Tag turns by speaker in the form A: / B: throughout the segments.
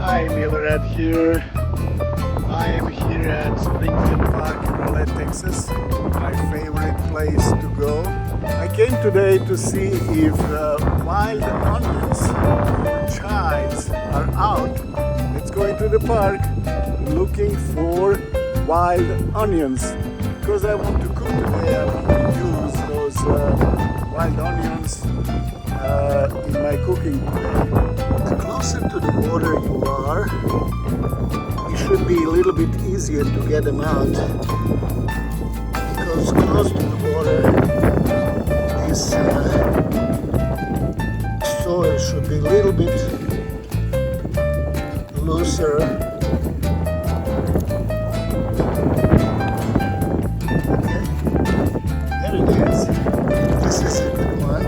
A: Hi, Milorad here. I am here at Springfield Park in Raleigh, Texas, my favorite place to go. I came today to see if wild onions chives are out. Let's go into the park looking for wild onions because I want to cook today. I want to use those wild onions in my cooking today. The closer to the water you are, it should be a little bit easier to get them out, because close to the water this soil should be a little bit looser. Okay, there it is. This is a good one.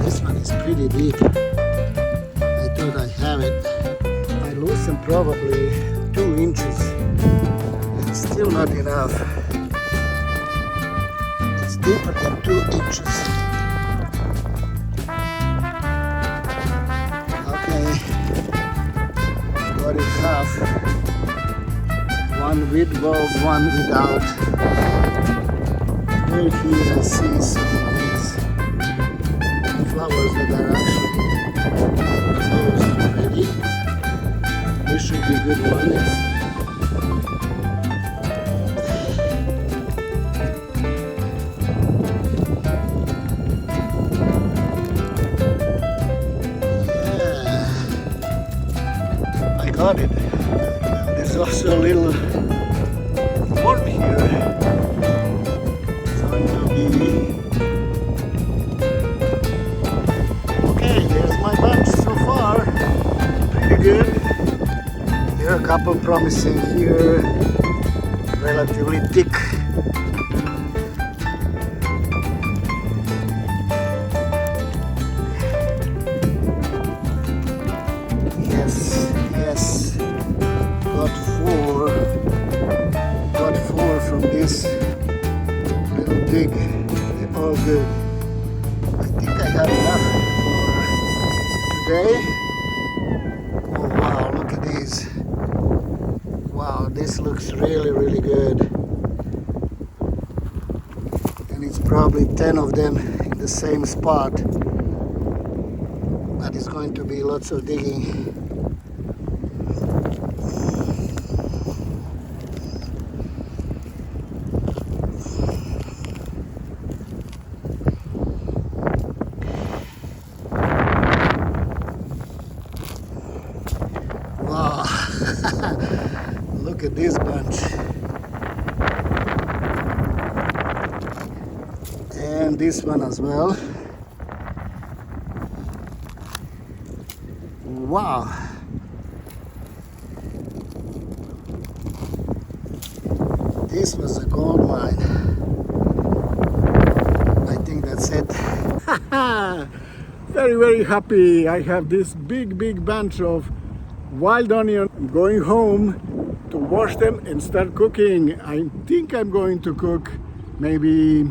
A: This one is pretty deep. I thought I have it. I loosened probably 2 inches. It's still not enough. It's deeper than 2 inches. Okay, got it half. One with bulb, one without. Here I see some of these flowers that are actually closed already. This should be a good one. Yeah, I got it. There's also a little worm here. It's going to be... Okay, there's my bunch so far. Pretty good. There are a couple promising here, relatively thick. Yes, got four from this little dig. They're all good. I think I have enough for today. Oh wow, look at these. Wow, this looks really good. And it's probably 10 of them in the same spot. That is going to be lots of digging. Wow, look at this bunch. And this one as well. Wow. This was a gold mine. I think that's it. Very happy. I have this big bunch of wild onion. I'm going home to wash them and start cooking. I think I'm going to cook maybe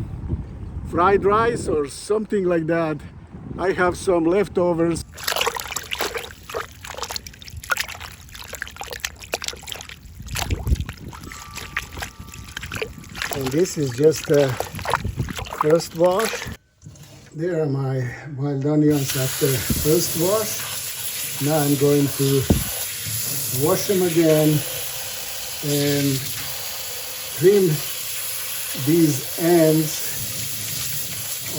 A: fried rice or something like that. I have some leftovers. And this is just the first wash. There are my wild onions after first wash. Now I'm going to wash them again and trim these ends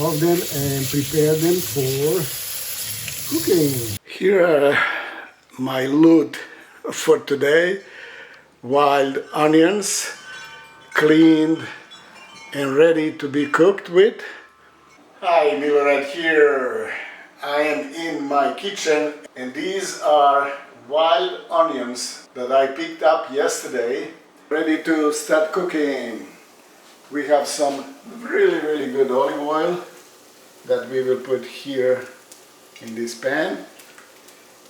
A: of them and prepare them for cooking. Here are my loot for today. Wild onions, cleaned and ready to be cooked with. Hi, Milorad here. I am in my kitchen and these are wild onions that I picked up yesterday, ready to start cooking. We have some really good olive oil that we will put here in this pan,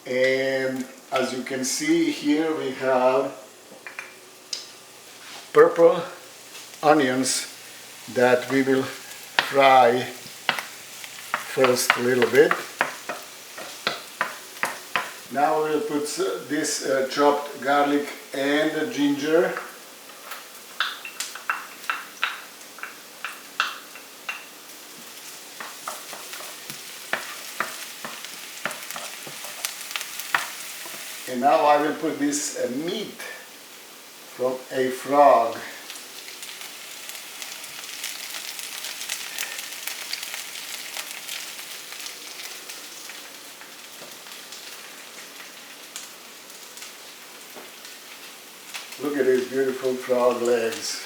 A: and as you can see here we have purple onions that we will fry first a little bit. Now we'll put this chopped garlic and ginger. And now I will put this meat from a frog. Look at these beautiful frog legs.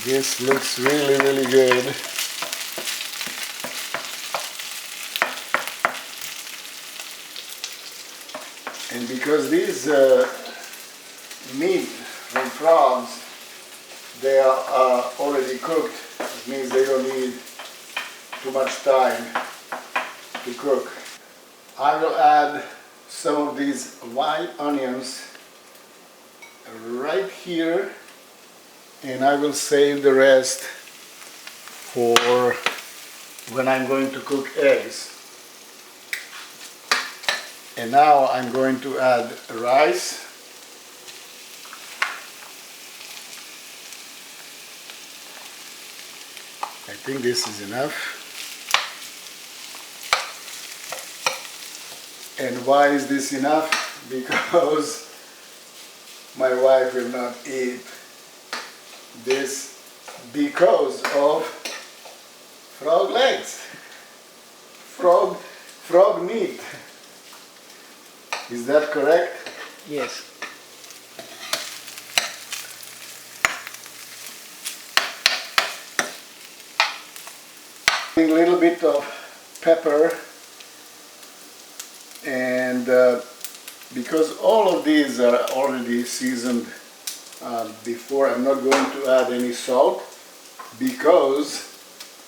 A: This looks really, really good. And because these meat from frogs, they are already cooked, it means they don't need too much time to cook. I will add some of these white onions right here, and I will save the rest for when I'm going to cook eggs. And now I'm going to add rice. I think this is enough. And why is this enough? Because my wife will not eat this because of frog legs, frog meat. Is that correct?
B: Yes.
A: A little bit of pepper, and because all of these are already seasoned before, I'm not going to add any salt because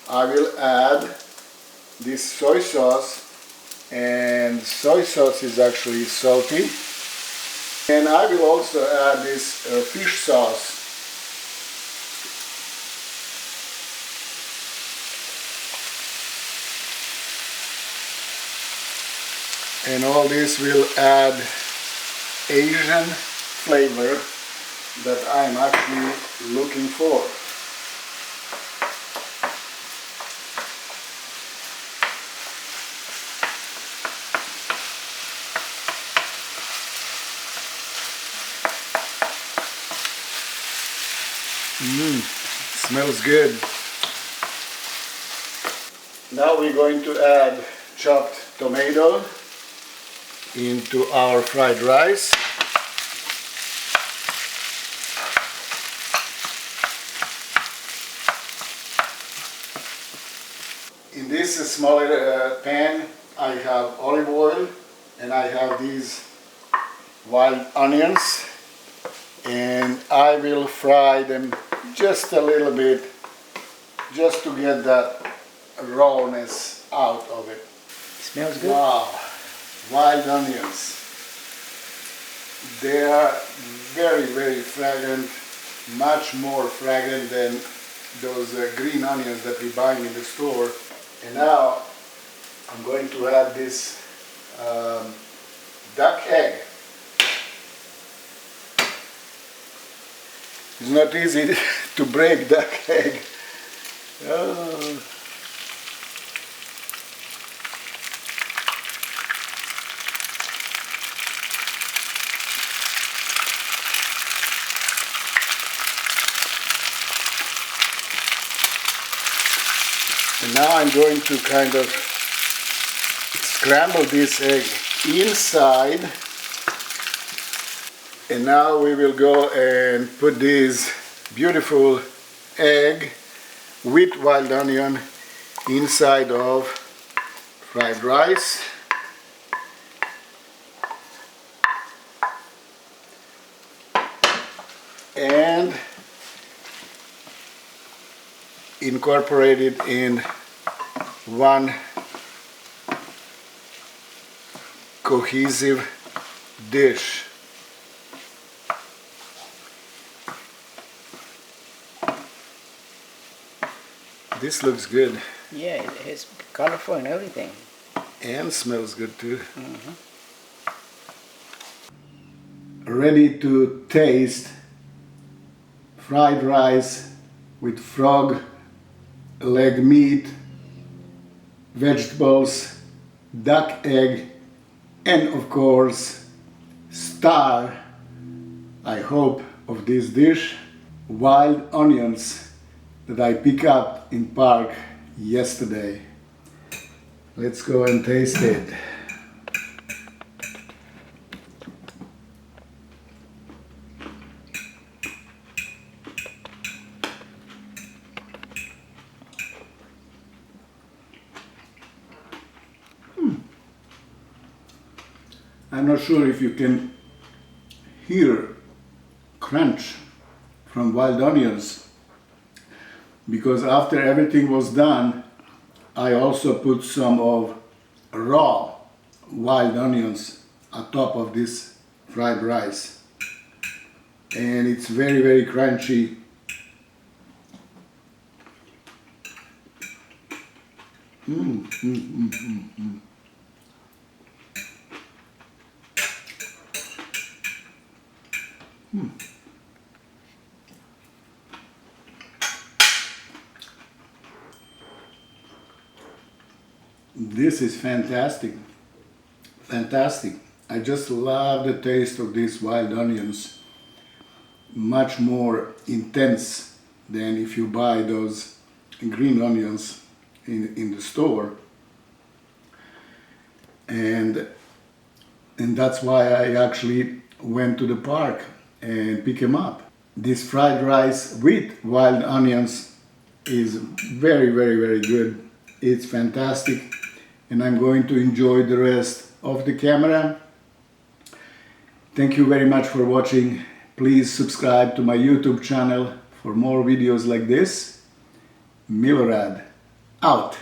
A: I will add this soy sauce, and soy sauce is actually salty. And I will also add this fish sauce. And all this will add Asian flavor that I'm actually looking for. Smells good. Now we're going to add chopped tomato into our fried rice. In this smaller pan, I have olive oil, and I have these wild onions, and I will fry them just a little bit, just to get that rawness out of it.
B: Smells good.
A: Wow, wild onions. They are very, very fragrant, much more fragrant than those green onions that we buy in the store. And now I'm going to add this duck egg. It's not easy to break duck egg. Oh. And now I'm going to kind of scramble this egg inside. And now we will go and put this beautiful egg with wild onion inside of fried rice. And incorporate it in one cohesive dish. This looks good
B: Yeah, it's colorful and everything.
A: and smells good too.
B: Mm-hmm.
A: Ready to taste fried rice with frog leg meat, vegetables, duck egg, and of course star, I hope, of this dish, wild onions that I picked up in park yesterday. Let's go and taste it. I'm not sure if you can hear crunch from wild onions, because after everything was done, I also put some of raw wild onions on top of this fried rice, and it's very, very crunchy. This is fantastic, fantastic. I just love the taste of these wild onions. Much more intense than if you buy those green onions in the store. And that's why I actually went to the park and picked them up. This fried rice with wild onions is very, very, very good. It's fantastic, and I'm going to enjoy the rest of the camera. Thank you very much for watching. Please subscribe to my YouTube channel for more videos like this. Milorad, out.